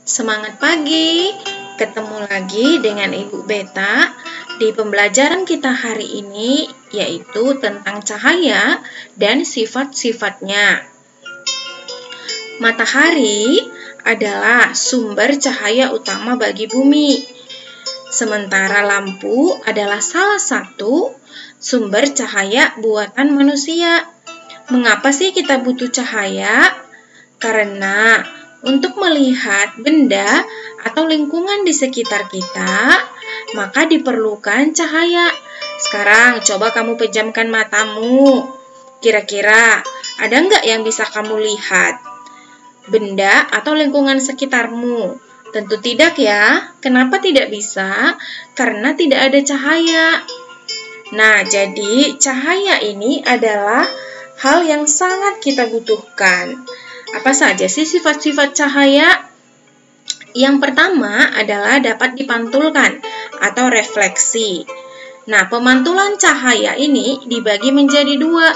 Semangat pagi, ketemu lagi dengan Ibu Beta di pembelajaran kita hari ini, yaitu tentang cahaya dan sifat-sifatnya. Matahari adalah sumber cahaya utama bagi bumi, sementara lampu adalah salah satu sumber cahaya buatan manusia. Mengapa sih kita butuh cahaya? Karena untuk melihat benda atau lingkungan di sekitar kita, maka diperlukan cahaya. Sekarang coba kamu pejamkan matamu. Kira-kira ada nggak yang bisa kamu lihat? Benda atau lingkungan sekitarmu? Tentu tidak ya. Kenapa tidak bisa? Karena tidak ada cahaya. Nah, jadi cahaya ini adalah hal yang sangat kita butuhkan. Apa saja sih sifat-sifat cahaya? Yang pertama adalah dapat dipantulkan atau refleksi. Nah, pemantulan cahaya ini dibagi menjadi dua.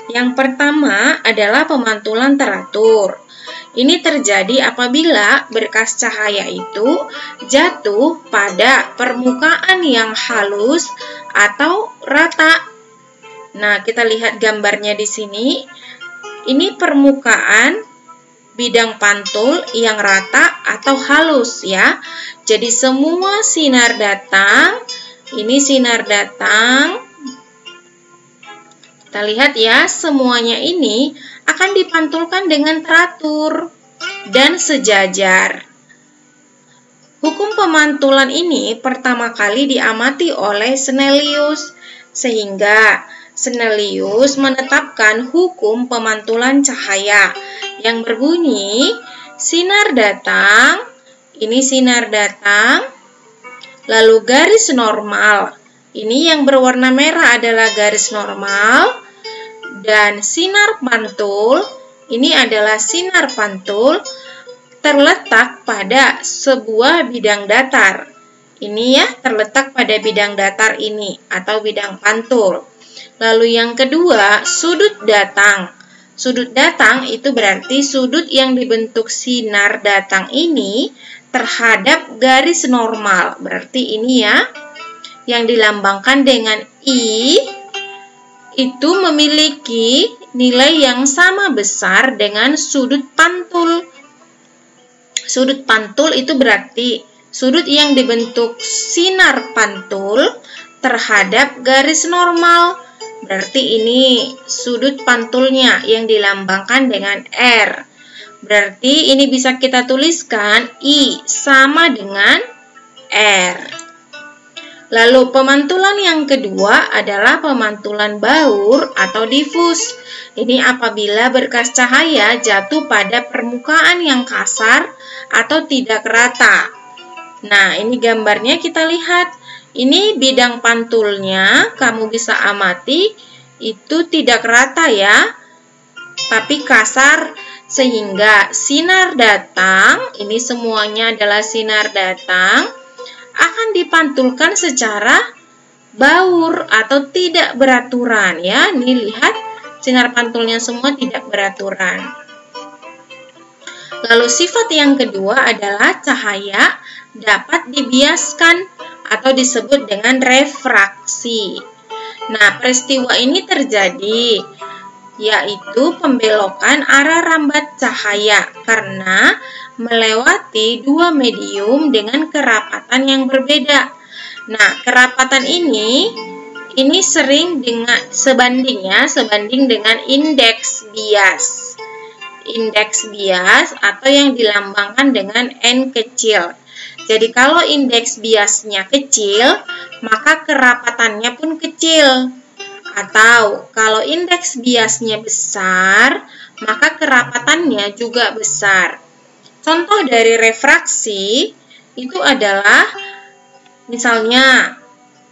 Yang pertama adalah pemantulan teratur. Ini terjadi apabila berkas cahaya itu jatuh pada permukaan yang halus atau rata. Nah, kita lihat gambarnya di sini. Ini permukaan bidang pantul yang rata atau halus ya. Jadi semua sinar datang, ini sinar datang. Kita lihat ya, semuanya ini akan dipantulkan dengan teratur dan sejajar. Hukum pemantulan ini pertama kali diamati oleh Snellius, sehingga Snellius menetapkan hukum pemantulan cahaya yang berbunyi sinar datang, ini sinar datang, lalu garis normal, ini yang berwarna merah adalah garis normal, dan sinar pantul, ini adalah sinar pantul terletak pada sebuah bidang datar. Ini ya, terletak pada bidang datar ini atau bidang pantul. Lalu yang kedua, sudut datang. Sudut datang itu berarti sudut yang dibentuk sinar datang ini terhadap garis normal. Berarti ini ya, yang dilambangkan dengan I, itu memiliki nilai yang sama besar dengan sudut pantul. Sudut pantul itu berarti sudut yang dibentuk sinar pantul terhadap garis normal. Berarti ini sudut pantulnya yang dilambangkan dengan R. Berarti ini bisa kita tuliskan I sama dengan R. Lalu pemantulan yang kedua adalah pemantulan baur atau difus. Ini apabila berkas cahaya jatuh pada permukaan yang kasar atau tidak rata. Nah, ini gambarnya kita lihat. Ini bidang pantulnya, kamu bisa amati, itu tidak rata ya, tapi kasar, sehingga sinar datang, ini semuanya adalah sinar datang, akan dipantulkan secara baur atau tidak beraturan ya. Nih lihat, sinar pantulnya semua tidak beraturan. Lalu sifat yang kedua adalah cahaya dapat dibiaskan atau disebut dengan refraksi. Nah, peristiwa ini terjadi yaitu pembelokan arah rambat cahaya karena melewati dua medium dengan kerapatan yang berbeda. Nah, kerapatan ini sering sebanding dengan indeks bias. Indeks bias atau yang dilambangkan dengan N kecil. Jadi kalau indeks biasnya kecil, maka kerapatannya pun kecil. Atau kalau indeks biasnya besar, maka kerapatannya juga besar. Contoh dari refraksi itu adalah misalnya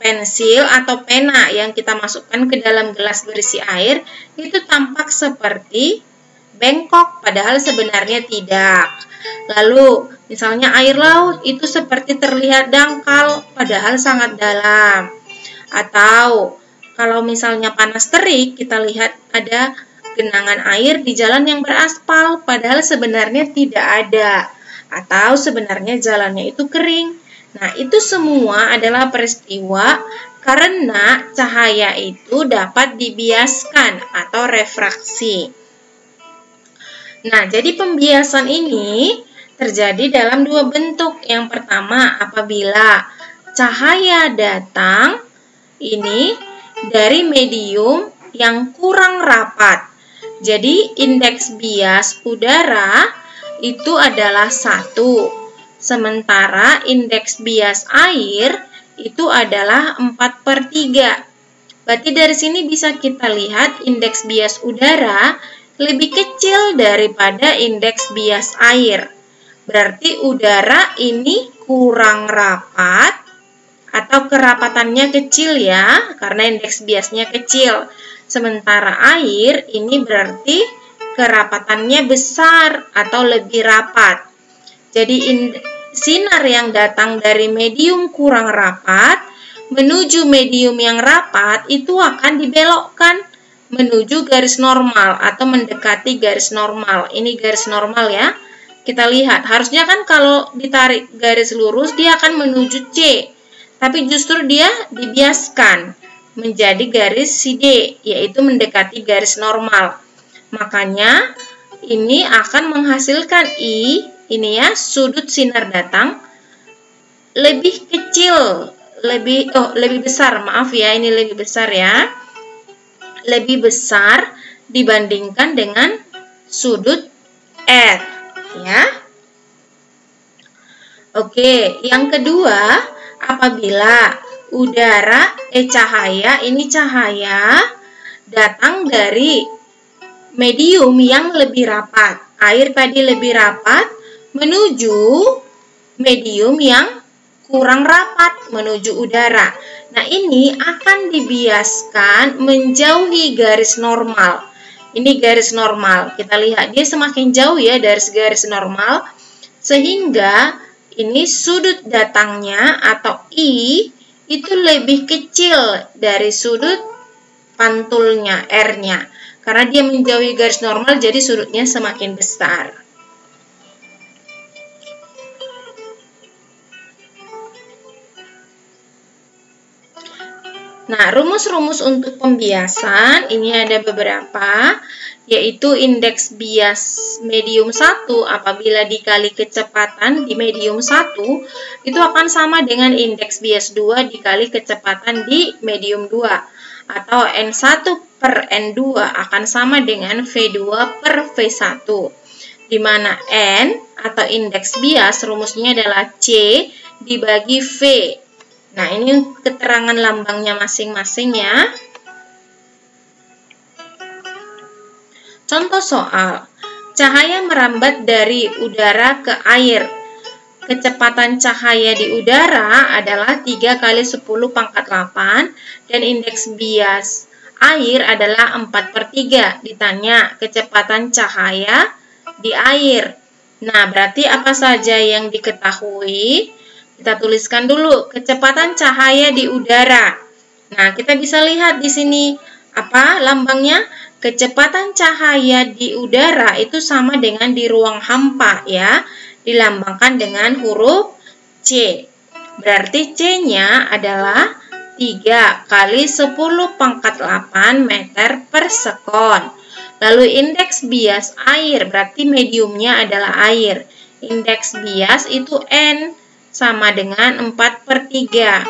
pensil atau pena yang kita masukkan ke dalam gelas berisi air, itu tampak seperti bengkok, padahal sebenarnya tidak. Lalu, misalnya air laut itu seperti terlihat dangkal, padahal sangat dalam. Atau, kalau misalnya panas terik, kita lihat ada genangan air di jalan yang beraspal, padahal sebenarnya tidak ada. atau sebenarnya jalannya itu kering. Nah, itu semua adalah peristiwa karena cahaya itu dapat dibiaskan atau refraksi. Nah, jadi pembiasan ini terjadi dalam dua bentuk. Yang pertama, apabila cahaya datang ini dari medium yang kurang rapat. Jadi, indeks bias udara itu adalah 1. Sementara indeks bias air itu adalah 4/3. Berarti dari sini bisa kita lihat indeks bias udara lebih kecil daripada indeks bias air. Berarti udara ini kurang rapat atau kerapatannya kecil ya, karena indeks biasnya kecil. Sementara air ini berarti kerapatannya besar atau lebih rapat. Jadi sinar yang datang dari medium kurang rapat menuju medium yang rapat itu akan dibelokkan menuju garis normal atau mendekati garis normal. Ini garis normal ya. Kita lihat, harusnya kan kalau ditarik garis lurus dia akan menuju C. Tapi justru dia dibiaskan menjadi garis D, yaitu mendekati garis normal. Makanya ini akan menghasilkan I, ini ya, sudut sinar datang lebih kecil, lebih besar, maaf ya, ini lebih besar ya. Lebih besar dibandingkan dengan sudut R, ya. Oke, yang kedua, apabila cahaya datang dari medium yang lebih rapat. Air tadi lebih rapat menuju medium yang kurang rapat menuju udara. Nah, ini akan dibiaskan menjauhi garis normal. Ini garis normal. Kita lihat dia semakin jauh ya dari garis normal sehingga ini sudut datangnya atau I itu lebih kecil dari sudut pantulnya, R-nya. Karena dia menjauhi garis normal, jadi sudutnya semakin besar. Nah, rumus-rumus untuk pembiasan, ini ada beberapa, yaitu indeks bias medium 1 apabila dikali kecepatan di medium 1, itu akan sama dengan indeks bias 2 dikali kecepatan di medium 2. Atau N1 per N2 akan sama dengan V2 per V1. Di mana N atau indeks bias rumusnya adalah C dibagi V. Nah, ini keterangan lambangnya masing-masing ya. Contoh soal, cahaya merambat dari udara ke air. Kecepatan cahaya di udara adalah 3 kali 10 pangkat 8 dan indeks bias air adalah 4/3. Ditanya kecepatan cahaya di air. Nah, berarti apa saja yang diketahui? Kita tuliskan dulu kecepatan cahaya di udara. Nah, kita bisa lihat di sini apa lambangnya? Kecepatan cahaya di udara itu sama dengan di ruang hampa ya. Dilambangkan dengan huruf C. Berarti C-nya adalah 3 kali 10 pangkat 8 meter per sekon. Lalu indeks bias air, berarti mediumnya adalah air. Indeks bias itu N, sama dengan 4/3.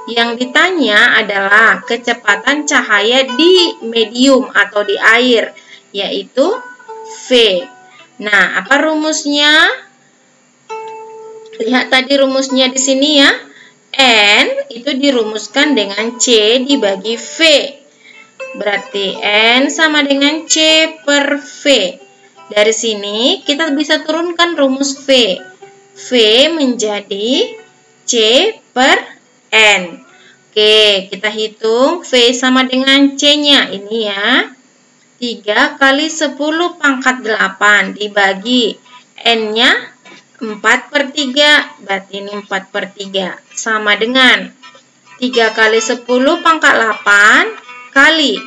Yang ditanya adalah kecepatan cahaya di medium atau di air, yaitu V. Nah, apa rumusnya? Lihat tadi rumusnya di sini ya. N itu dirumuskan dengan C dibagi V. Berarti N sama dengan C per V. Dari sini kita bisa turunkan rumus V. V menjadi C per N. Oke, kita hitung V sama dengan C-nya. Ini ya. 3 kali 10 pangkat 8 dibagi N-nya 4/3. Berarti ini 4/3. Sama dengan 3 kali 10 pangkat 8 kali.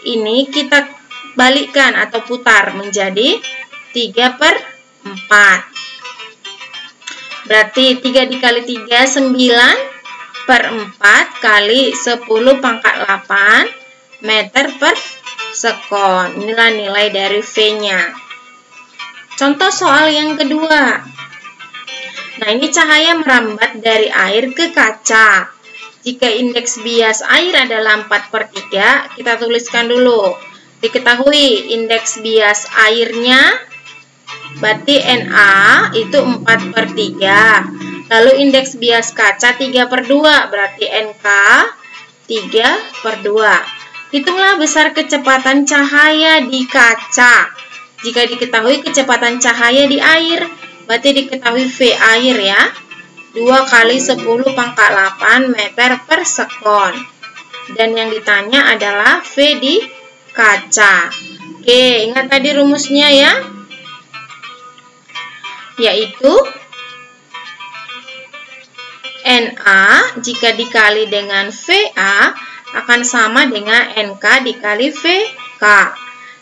Ini kita balikkan atau putar menjadi 3/4. Berarti 3 dikali 3, 9/4 kali 10 pangkat 8 meter per sekon. Inilah nilai dari V-nya. Contoh soal yang kedua. Nah, ini cahaya merambat dari air ke kaca. Jika indeks bias air adalah 4/3, kita tuliskan dulu. Diketahui indeks bias airnya, berarti Na itu 4/3. Lalu indeks bias kaca 3/2, berarti NK 3/2. Hitunglah besar kecepatan cahaya di kaca. Jika diketahui kecepatan cahaya di air, berarti diketahui V air ya. 2 kali 10 pangkat 8 meter per sekon. Dan yang ditanya adalah V di kaca. Oke, ingat tadi rumusnya ya. Yaitu NA jika dikali dengan VA akan sama dengan NK dikali VK.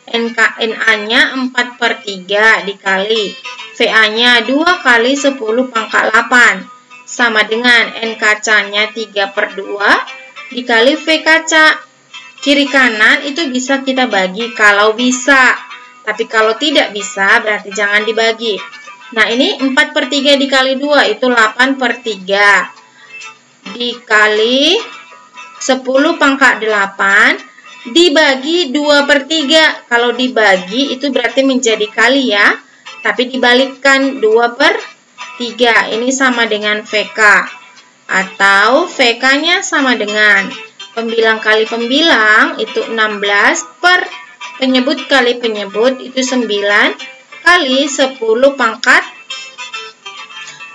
NA-nya 4/3 dikali VA-nya 2 kali 10 pangkat 8 sama dengan N kacanya 3/2 dikali V kaca. Kiri kanan itu bisa kita bagi kalau bisa, tapi kalau tidak bisa berarti jangan dibagi. Nah, ini 4/3 dikali 2 itu 8/3 dikali 10 pangkat 8 dibagi 2/3. Kalau dibagi itu berarti menjadi kali ya, tapi dibalikkan 2/3. Ini sama dengan VK, atau VK-nya sama dengan pembilang kali pembilang itu 16 per penyebut kali penyebut itu 9 kali 10 pangkat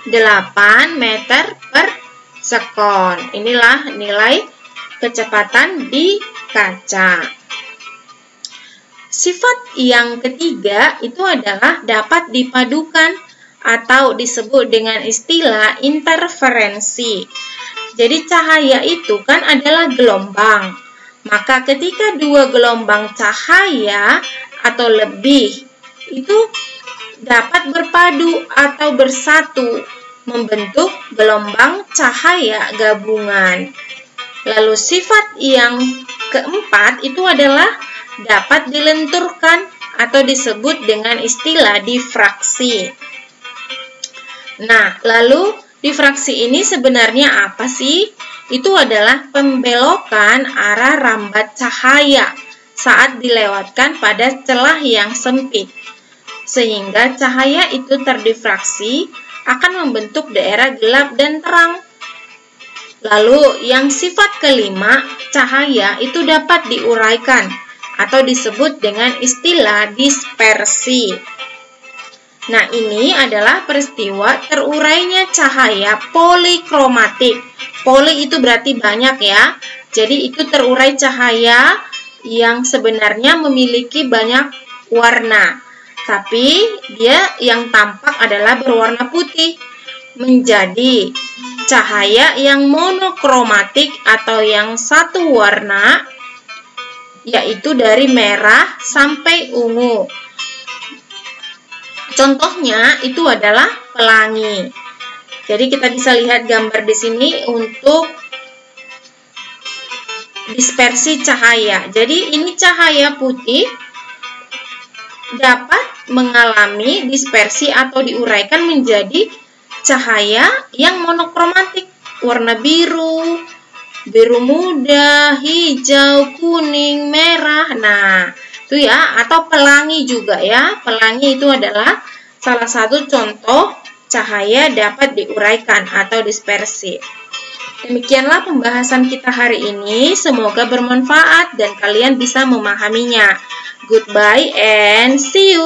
8 meter per sekon. Inilah nilai kecepatan di kaca. Sifat yang ketiga itu adalah dapat dipadukan atau disebut dengan istilah interferensi. Jadi cahaya itu kan adalah gelombang. Maka ketika dua gelombang cahaya atau lebih itu dapat berpadu atau bersatu membentuk gelombang cahaya gabungan. Lalu sifat yang keempat itu adalah dapat dilenturkan atau disebut dengan istilah difraksi. Nah, lalu difraksi ini sebenarnya apa sih? Itu adalah pembelokan arah rambat cahaya saat dilewatkan pada celah yang sempit. Sehingga cahaya itu terdifraksi akan membentuk daerah gelap dan terang. Lalu yang sifat kelima, cahaya itu dapat diuraikan atau disebut dengan istilah dispersi. Nah, ini adalah peristiwa terurainya cahaya polikromatik. Poli itu berarti banyak ya. Jadi itu terurai cahaya yang sebenarnya memiliki banyak warna. Tapi dia yang tampak adalah berwarna putih. Menjadi cahaya yang monokromatik atau yang satu warna, yaitu dari merah sampai ungu. Contohnya itu adalah pelangi. Jadi kita bisa lihat gambar di sini untuk dispersi cahaya. Jadi ini cahaya putih dapat mengalami dispersi atau diuraikan menjadi cahaya yang monokromatik, warna biru, biru muda, hijau, kuning, merah. Nah, itu ya, atau pelangi juga ya. Pelangi itu adalah salah satu contoh cahaya dapat diuraikan atau dispersi. Demikianlah pembahasan kita hari ini. Semoga bermanfaat dan kalian bisa memahaminya. Goodbye and see you.